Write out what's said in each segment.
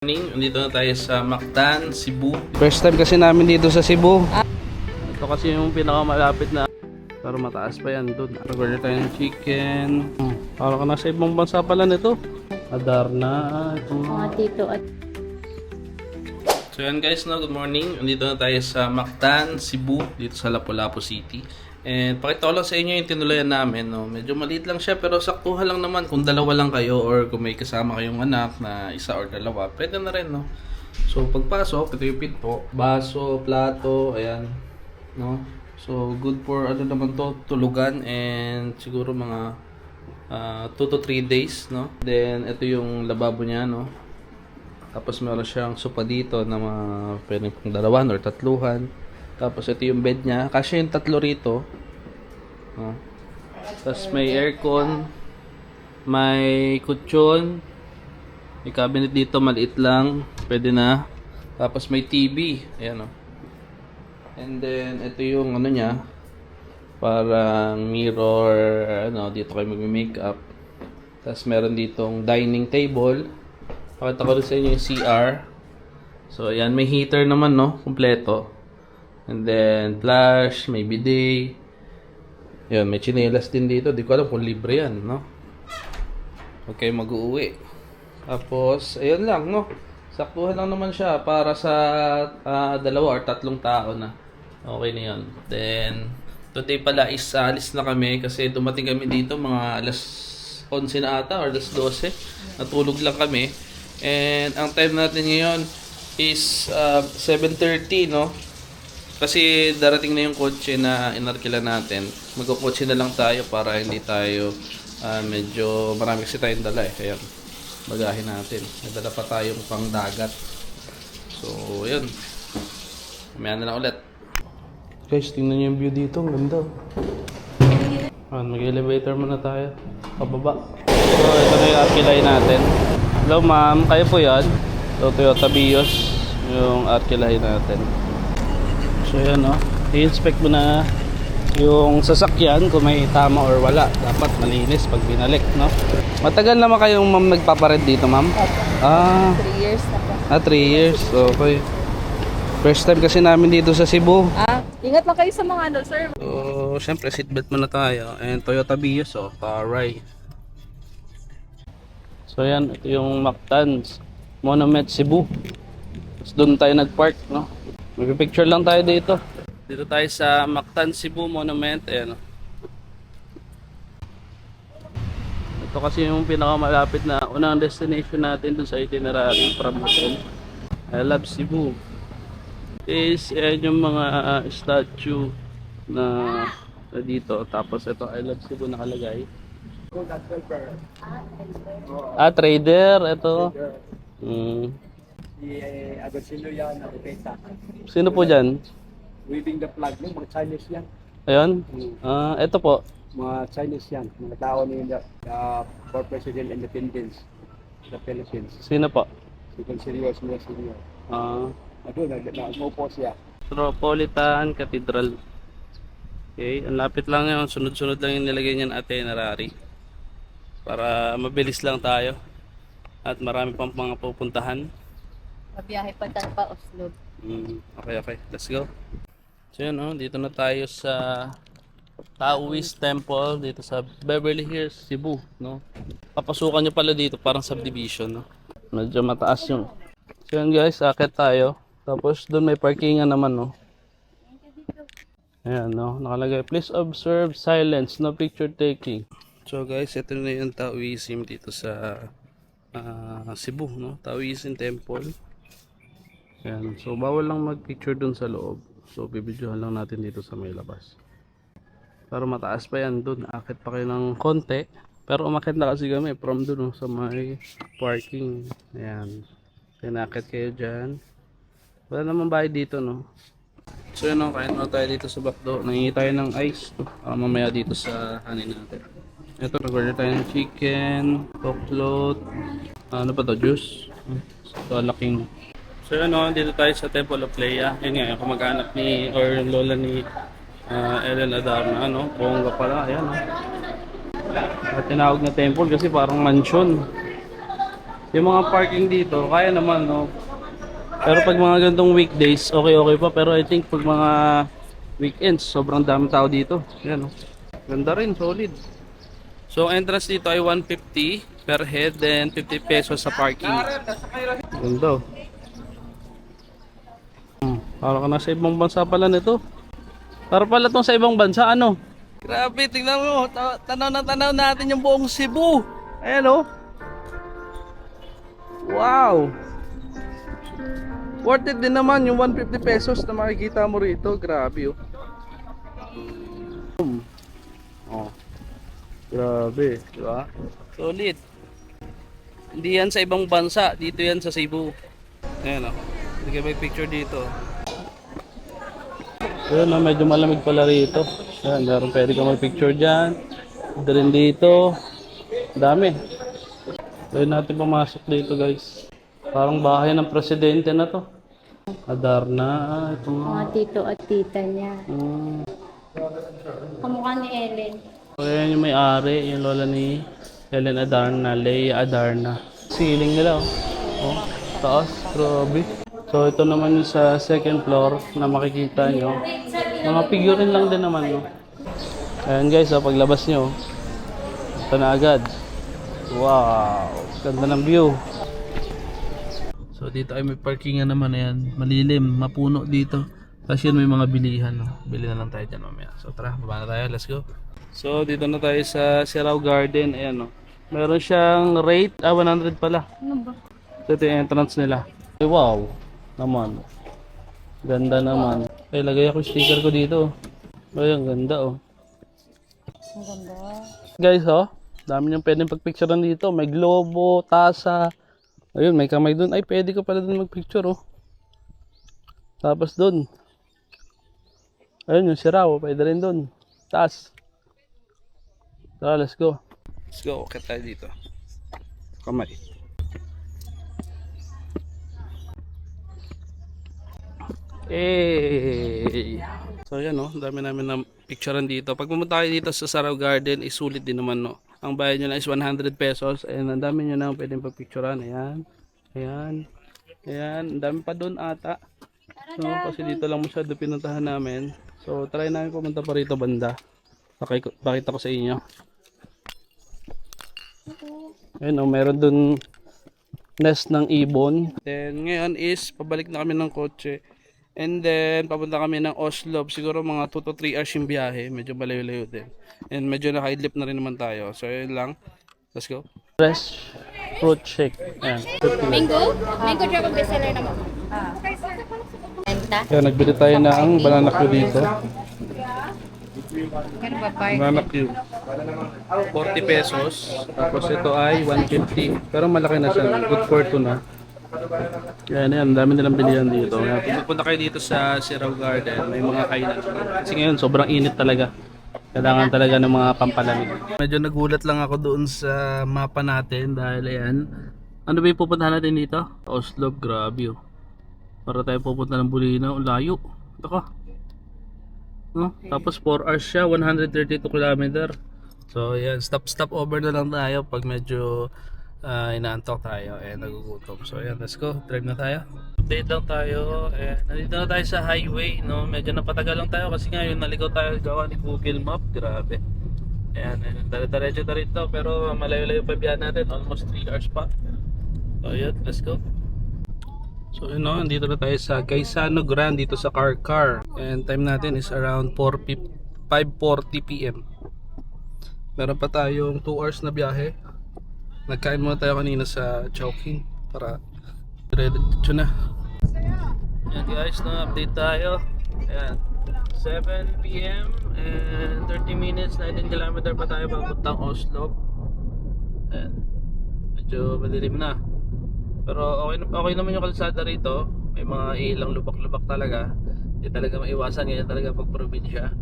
Morning, nandito na tayo sa Mactan, Cebu. First time kasi namin dito sa Cebu. Ito kasi yung pinakamalapit na, pero mataas pa yan doon. Order tayo ng chicken. Parang ka nasa ibang bansa pala nito. Adarna. Mga tito at So yan guys, no, good morning. Nandito na tayo sa Mactan, Cebu, dito sa Lapu-Lapu City. And pakita ko lang sa inyo yung tinulayan namin. No? Medyo maliit lang siya pero saktuhan lang naman kung dalawa lang kayo or kung may kasama kayong anak na isa or dalawa. Pwede na rin. No? So pagpasok, ito yung pinto. Baso, plato, ayan. No? So good for ano naman to, tulugan and siguro mga 2 to 3 days. No? Then ito yung lababo niya. No? Tapos meron siyang sopa dito na pwedeng pang dalawan or tatluhan. Tapos ito yung bed niya. Kasi yung tatlo rito. Oh. Tapos may aircon. May kutsyon. May cabinet dito. Maliit lang. Pwede na. Tapos may TV. Ayan o. And then ito yung ano niya. Parang mirror. Ano, dito kayo mag-makeup. Tapos meron ditong dining table. Pakita ko rin sa inyo yung CR. So ayan. May heater naman no. Kompleto. And then, flash, may bidet. Yun, may chinelas din dito. Di ko alam kung libre yan, no? Okay, mag-uwi. Tapos, ayun lang, no? Saktuhan lang naman siya para sa dalawa or tatlong tao na. Okay na yun. Then, today pala is alis na kami kasi dumating kami dito mga alas 11 na ata or alas 12. Natulog lang kami. And, ang time natin ngayon is 7:30, no? Kasi darating na yung kotse na inarkila natin. Magkukotse na lang tayo para hindi tayo medyo marami kasi tayong dala eh. Kaya bagahin natin. Nadala pa tayong pang dagat. So, yun. Mamaya na lang ulit. Guys, tingnan niyo yung view dito. Ang ganda. Mag-elevator muna tayo. Pababa. So, ito na yung arkilahin natin. Hello ma'am, kayo po yan. So, Toyota Vios yung arkilahin natin. So yan o, i-inspect mo na yung sasakyan kung may tama or wala. Dapat malinis pag binalik, no? Matagal naman kayong ma'am nagpapared dito, ma'am? 3 years na po. 3 years. Okay. First time kasi namin dito sa Cebu. Ingat lang kayo sa mga ano, sir. So, syempre seatbelt muna tayo. And Toyota Vios, Taray. So yan, ito yung Mactan Monument Cebu. Tapos doon tayo nag-park, no? Mag-picture lang tayo dito. Dito tayo sa Mactan Cebu Monument. Ayan. Ito kasi yung pinakamalapit na unang destination natin dun sa itinerary from hotel. I love Cebu. Is yung mga statue na dito. Tapos ito I love Cebu nakalagay. Trader. Ito. Si Agosilo yan, nakipenta. Sino po dyan? Waving the flag, no? Mga Chinese yan. Ayun. Ito po. Mga Chinese yan. Mga tao ni for President Independence sa Philippines. Sino po? Si Consilio, Senior. Doon, nag-upo siya. Metropolitan Cathedral. Okay, ang lapit lang yun. Sunod-sunod lang yung nilagay niyan itinerary. Para mabilis lang tayo. At marami pang mga pupuntahan. Mabiyahe pa tayo pa Oslo. Okay. Let's go. So yun, dito na tayo sa Taoist Temple dito sa Beverly Hills, Cebu, no? Papasukan nyo pala dito, parang subdivision, no? Medyo mataas yung. So yun guys, akit tayo. Tapos doon may parkingan naman, no? Ayan, no? Nakalagay, please observe silence, no picture taking. So guys, ito na yung Taoism dito sa Cebu, no? Taoism Temple. Ayan. So bawal lang mag-picture dun sa loob. So bibidyohan lang natin dito sa may labas. Pero mataas pa yan dun. Akit pa kayo ng konti. Pero umakit na kasi kami from dun, no, sa may parking. Ayan. Pinakit kayo dyan. Wala naman bahay dito, no? So yun, no, kain na tayo dito sa bakdo. Nangingi tayo ng ice. Mamaya dito sa hanin natin. Ito, nag-order tayo ng chicken, toklot, ano pa to, juice. Ito, laking. So yun, dito tayo sa Temple of Leia. Yun nga, yung kamag-anak ni, or lola ni Ellen Adarna, bongga pala, ayan. At tinawag na temple kasi parang mansion. Yung mga parking dito, kaya naman, no? Pero pag mga ganitong weekdays, okay pa. Pero I think pag mga weekends, sobrang dami tao dito. Yan, no? Ganda rin, solid. So, entrance dito ay 150 per head, then 50 pesos sa parking. Ganda, oh. Parang ka nasa ibang bansa pala nito. Para pala tong sa ibang bansa, ano? Grabe, tingnan mo. Tanaw na tanaw natin yung buong Cebu. Ayan, oh. Wow. Worth it din naman yung 150 pesos na makikita mo rito. Grabe, oh. Oh. Grabe, di ba? Solid. Hindi yan sa ibang bansa, dito yan sa Cebu. Ayan, oh. Hindi kayo may picture dito. Ayan, oh, medyo malamig pala rito. Ayan, meron pwede ka mag-picture dyan. Ito rin dito. Dami. Pwede natin pumasok dito, guys. Parang bahay ng presidente na to. Adarna. Ito nga. Mga tito at tita niya. Kamukha ni Ellen. So, ayan yung may-ari, yung lola ni Helen Adarna, Leia Adarna. Ceiling nila, oh. Oh, taas, grabe. So, ito naman yung sa second floor na makikita nyo. Mga figurine lang din naman, no? Ayan guys, oh, paglabas nyo, ito na agad. Wow, ganda ng view. So, dito ay may parkingan naman, ayan. Malilim, mapuno dito. Tapos yun may mga bilihan, no? Bili na lang tayo dyan mamaya. So, tara, baba na tayo, let's go. So, dito na tayo sa Sirao Garden, ayan, no? Meron siyang rate, 100 pala. Ano ba? So, ito yung entrance nila. Ay, wow, naman. Ganda naman. Ay, lagay ako yung sticker ko dito. Ay, ang ganda, oh. Ang ganda. Guys, oh, dami niyang pwedeng pagpicturean dito. May globo, tasa. Ayun, may kamay dun. Ay, pwede ka pala dun magpicture, oh. Tapos dun. Ayun, yung Sirao, pwede rin dun. Taas. Tara, let's go. Let's go, okay tayo dito. Kamay. Hey! So yan, no, dami namin na picturean dito. Pag pumunta kayo dito sa Sirao Garden, isulit din naman, no. Ang bayad nyo na is 100 pesos. And ang dami nyo na pwedeng pagpicturean. Ayan. Ayan. Ayan. Ang dami pa doon ata. So, kasi dito lang masyado pinuntahan namin. So, try namin pumunta pa rito banda. Pakita ko sa inyo. Ayan, no, meron doon nest ng ibon. Then, ngayon is pabalik na kami ng kotse. And then, papunta kami ng Oslo. Siguro mga 2 to 3 hours yung biyahe. Medyo malayo-layo din. And medyo naka-idlip na rin naman tayo. So, yun lang. Let's go. Fresh fruit shake. Ayan. Mango? Mango dragon bestseller naman. Benta? Kaya nagbili tayo ng banana Q dito. Ano ba, park? Banana Q. 40 pesos. Tapos ito ay 150. Pero malaki na siya. Good for 2 na. Yan, yan. Dami nilang bilihan dito. Kung pupunta kayo dito sa Sirao Garden, may mga kainan. Kasi ngayon, sobrang init talaga. Kailangan talaga ng mga pampalamig. Medyo nagulat lang ako doon sa mapa natin dahil ayan. Ano ba yung pupuntahan natin dito? Oslo, grabe, oh. Para tayo pupunta ng Bulinaw. Layo. Ito ka. No? Tapos 4 hours siya, 132 km. So ayan, stop over na lang tayo pag medyo inaantok tayo and nagugutom. So ayan, let's go, drive na tayo. Update lang tayo. Nandito na tayo sa highway, no? Medyo napatagal lang tayo kasi ngayon naligaw tayo gawa ni Google Map. Grabe. Ayan, diretso na rin to, pero malayo-layo pa biyahe natin, almost 3 hours pa. So ayan, let's go. So yun, no, dito na tayo sa Gaisano Grand dito sa Car. And time natin is around 5:40 PM. Meron pa tayong 2 hours na biyahe. Nagkain muna tayo kanina sa Chowking para diretso na. Ayan guys, no, update tayo. Ayan, 7 PM and 30 minutes, 19 km pa tayo papuntang Oslo. Ayan, medyo madilim na. Pero okay naman yung kalsada rito. May mga ilang lubak-lubak talaga. Hindi talaga maiwasan, ganyan talaga pag probinsya.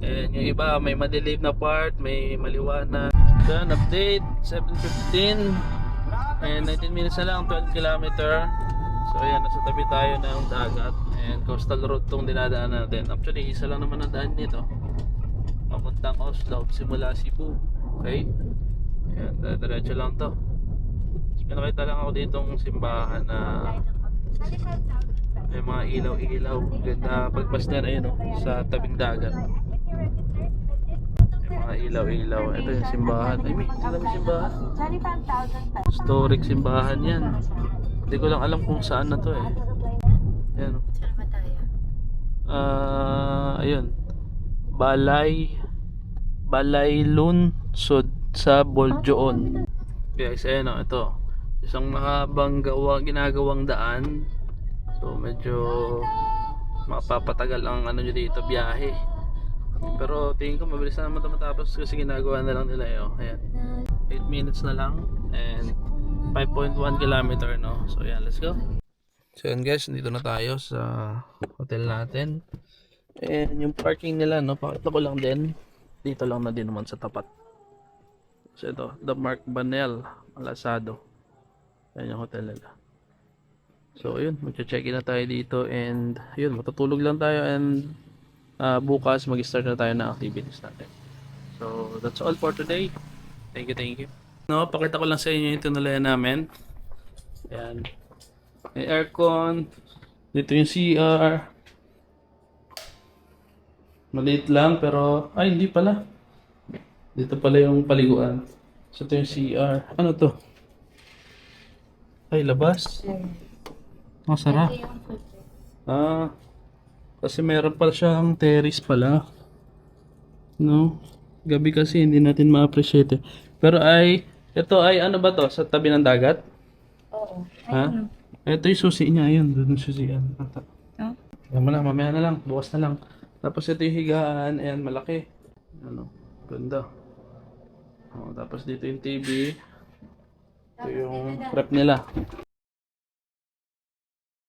And yung iba may madilim na part, may maliwanag. Done, update 7:15 and 19 minutes na lang, 12 km. So ayan, nasa tabi tayo ng dagat and coastal road tong dinadaan natin. Actually, isa lang naman ang daan nito papuntang Oslo simula Cebu. Okay, ayan, diretso lang to. May nakita lang ako ditong simbahan na may mga ilaw-ilaw. Ganda pagpasdan ayun sa tabing dagat. May mga ilaw-ilaw. Ito yung simbahan. Ay, may tingnan mo simbahan. Historic simbahan yan. Hindi ko lang alam kung saan na to eh. Ayan. Ayun. Balay Lunsod sa Boljoon. Guys, ayan o, ito. Isang mahabang ginagawang daan. So, medyo mapapatagal ang ano nyo dito, biyahe. Pero tingin ko mabilis na naman ito matapos kasi ginagawa na lang nila yun. Ayan. 8 minutes na lang and 5.1 kilometer, no? So, ayan, let's go. So, ayan guys, dito na tayo sa hotel natin. And yung parking nila, no, pakita ko lang din. Dito lang na din naman sa tapat. So ito, The Mark Banel Malasado. Ayan yung hotel nila. So yun, magche-check-in na tayo dito. And yun, matutulog lang tayo. And bukas mag-start na tayo na activities natin. So that's all for today. Thank you. No, pakita ko lang sa inyo yung tinulayan namin. Ayan. May aircon. Dito yung CR. Maliit lang pero ay hindi pala. Dito pala yung paliguan. So ito yung CR. Ano to? Ay labas. Masarap. Kasi meron pala siyang terrace pala. No? Gabi kasi hindi natin ma-appreciate. Pero ito ay ano ba to? Sa tabi ng dagat? Oo. Ha? Ito yung susi niya. Ayun, doon yung susi. Mamaya na lang. Bukas na lang. Tapos ito yung higaan, ayan, malaki. Ano, ganda. Tapos dito yung TV. Ito yung rep nila.